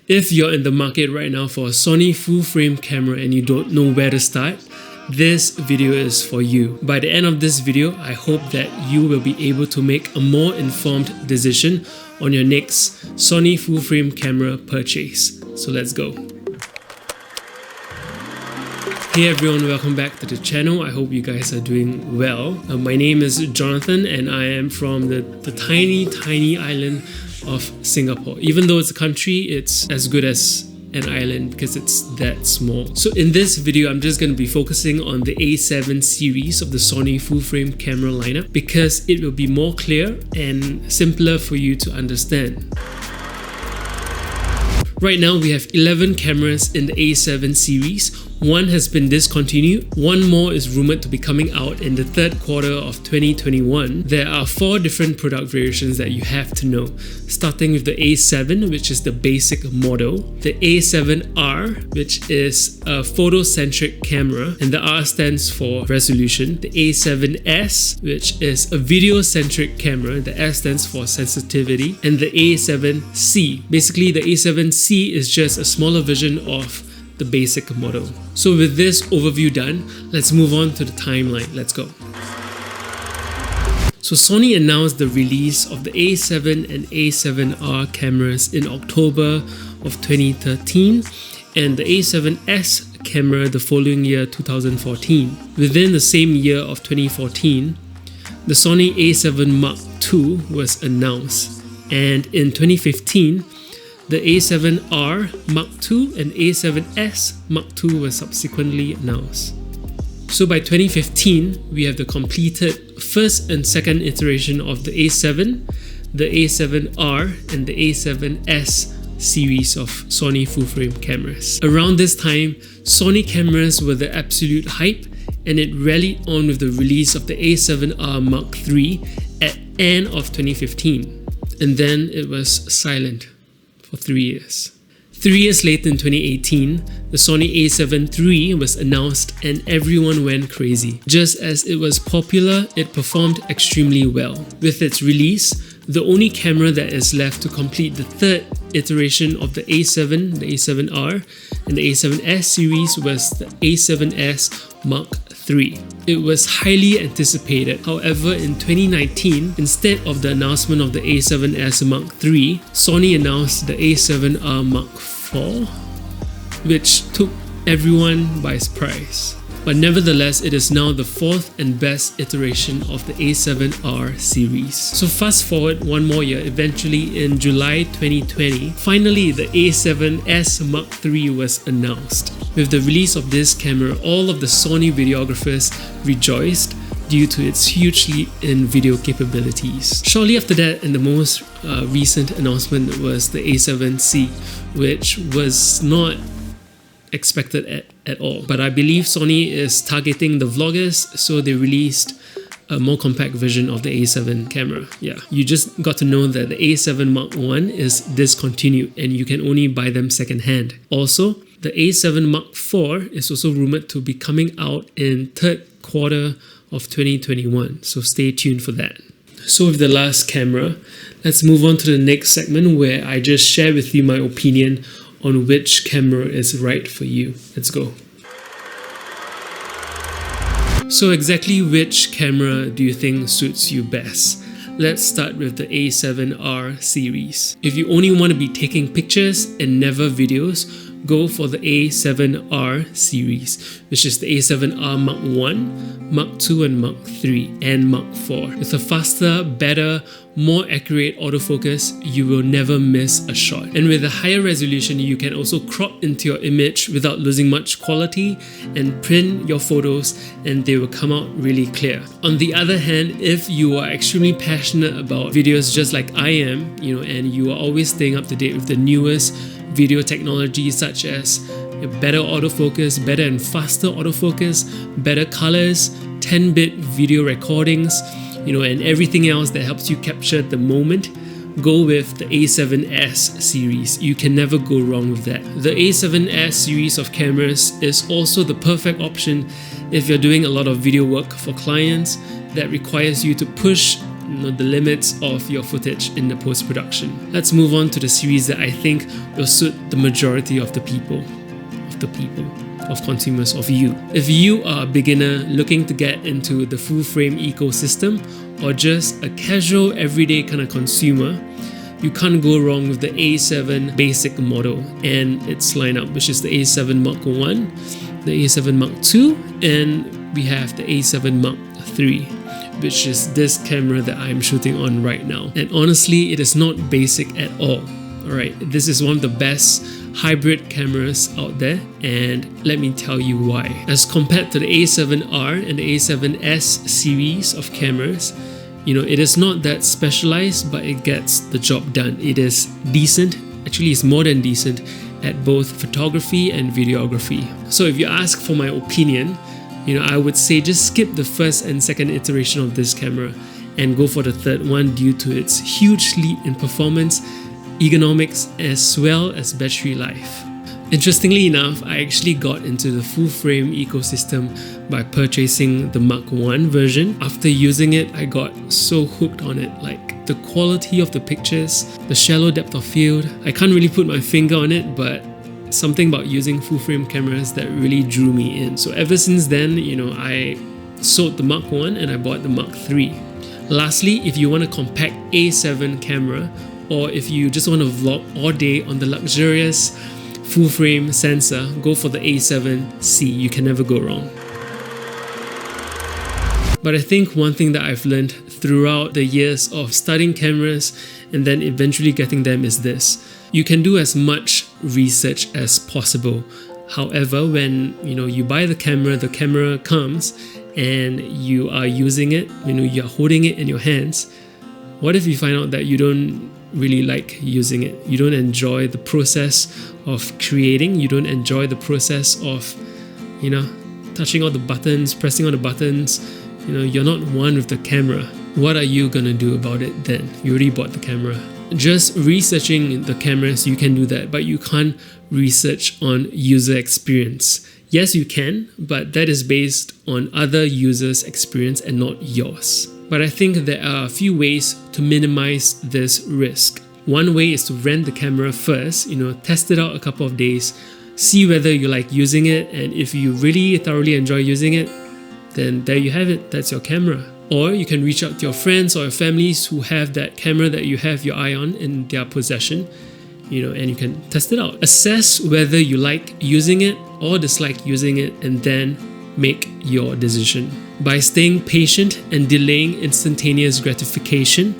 If you're in the market right now for a Sony full-frame camera and you don't know where to start, this video is for you. By the end of this video, I hope that you will be able to make a more informed decision on your next Sony full-frame camera purchase. So let's go. Hey everyone, welcome back to the channel. I hope you guys are doing well. My name is Jonathan and I am from the tiny island of Singapore. Even though it's a country, it's as good as an island because it's that small. So in this video, I'm just going to be focusing on the A7 series of the Sony full-frame camera lineup because it will be more clear and simpler for you to understand. Right now, we have 11 cameras in the A7 series. One has been discontinued. One more is rumored to be coming out in the third quarter of 2021. There are 4 different product variations that you have to know, starting with the A7, which is the basic model, the A7R, which is a photocentric camera, and the R stands for resolution, the A7S, which is a video-centric camera, the S stands for sensitivity, and the A7C. Basically, the A7C is just a smaller version of the basic model. So with this overview done, let's move on to the timeline. Let's go. So Sony announced the release of the A7 and A7R cameras in October of 2013 and the A7S camera the following year, 2014. Within the same year of 2014, the Sony A7 Mark II was announced, and in 2015, the A7R Mark II and A7S Mark II were subsequently announced. So by 2015, we have the completed first and second iteration of the A7, the A7R and the A7S series of Sony full-frame cameras. Around this time, Sony cameras were the absolute hype, and it rallied on with the release of the A7R Mark III at end of 2015. And then it was silent for 3 years. 3 years later in 2018, the Sony A7 III was announced and everyone went crazy. Just as it was popular, it performed extremely well. With its release, the only camera that is left to complete the third iteration of the A7, the A7R, and the A7S series was the A7S Mark III. It was highly anticipated. However, in 2019, instead of the announcement of the A7S Mark III, Sony announced the A7R Mark IV, which took everyone by surprise. But nevertheless, it is now the 4th and best iteration of the A7R series. So fast forward one more year, eventually in July 2020, finally the A7S Mark III was announced. With the release of this camera, all of the Sony videographers rejoiced due to its huge leap in video capabilities. Shortly after that, and the most recent announcement was the A7C, which was not expected at all. But I believe Sony is targeting the vloggers, so they released a more compact version of the A7 camera. Yeah, you just got to know that the A7 Mark I is discontinued and you can only buy them secondhand. Also, the A7 Mark IV is also rumored to be coming out in third quarter of 2021, so stay tuned for that. So with the last camera, let's move on to the next segment where I just share with you my opinion on which camera is right for you. Let's go. So exactly which camera do you think suits you best? Let's start with the A7R series. If you only want to be taking pictures and never videos, go for the A7R series, which is the A7R Mark I, Mark II and Mark III, and Mark IV. With a faster, better, more accurate autofocus, you will never miss a shot. And with a higher resolution, you can also crop into your image without losing much quality and print your photos and they will come out really clear. On the other hand, if you are extremely passionate about videos just like I am, and you are always staying up to date with the newest video technology such as better autofocus, better and faster autofocus, better colors, 10-bit video recordings, and everything else that helps you capture the moment, go with the A7S series. You can never go wrong with that. The A7S series of cameras is also the perfect option if you're doing a lot of video work for clients that requires you to push the limits of your footage in the post-production. Let's move on to the series that I think will suit the majority of the people, of consumers, of you. If you are a beginner looking to get into the full frame ecosystem, or just a casual everyday kind of consumer, you can't go wrong with the A7 basic model and its lineup, which is the A7 Mark I, the A7 Mark II, and we have the A7 Mark III, which is this camera that I'm shooting on right now. And honestly, it is not basic at all. Alright, this is one of the best hybrid cameras out there, and let me tell you why. As compared to the A7R and the A7S series of cameras, it is not that specialized, but it gets the job done. It is decent, actually it's more than decent at both photography and videography. So if you ask for my opinion, I would say just skip the first and second iteration of this camera and go for the third one due to its huge leap in performance, ergonomics, as well as battery life. Interestingly enough, I actually got into the full frame ecosystem by purchasing the Mark I version. After using it, I got so hooked on it, like the quality of the pictures, the shallow depth of field. I can't really put my finger on it, but something about using full frame cameras that really drew me in. So ever since then, I sold the Mark I and I bought the Mark III. Lastly, if you want a compact A7 camera, or if you just want to vlog all day on the luxurious full frame sensor, go for the A7C. You can never go wrong. But I think one thing that I've learned throughout the years of studying cameras and then eventually getting them is this: you can do as much research as possible. However, when you buy the camera comes and you are using it, you're holding it in your hands. What if you find out that you don't really like using it? You don't enjoy the process of creating, you don't enjoy the process of touching all the buttons, pressing all the buttons. You're not one with the camera. What are you gonna do about it then? You already bought the camera. Just researching the cameras, you can do that, but you can't research on user experience. Yes, you can, but that is based on other users' experience and not yours. But I think there are a few ways to minimize this risk. One way is to rent the camera first, test it out a couple of days, see whether you like using it, and if you really thoroughly enjoy using it, then there you have it, that's your camera. Or you can reach out to your friends or your families who have that camera that you have your eye on in their possession, and you can test it out. Assess whether you like using it or dislike using it, and then make your decision. By staying patient and delaying instantaneous gratification,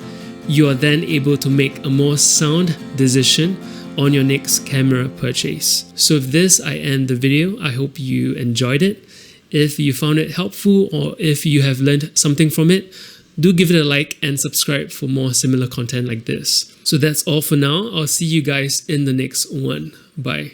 you are then able to make a more sound decision on your next camera purchase. So with this, I end the video. I hope you enjoyed it. If you found it helpful, or if you have learned something from it, do give it a like and subscribe for more similar content like this. So that's all for now. I'll see you guys in the next one. Bye.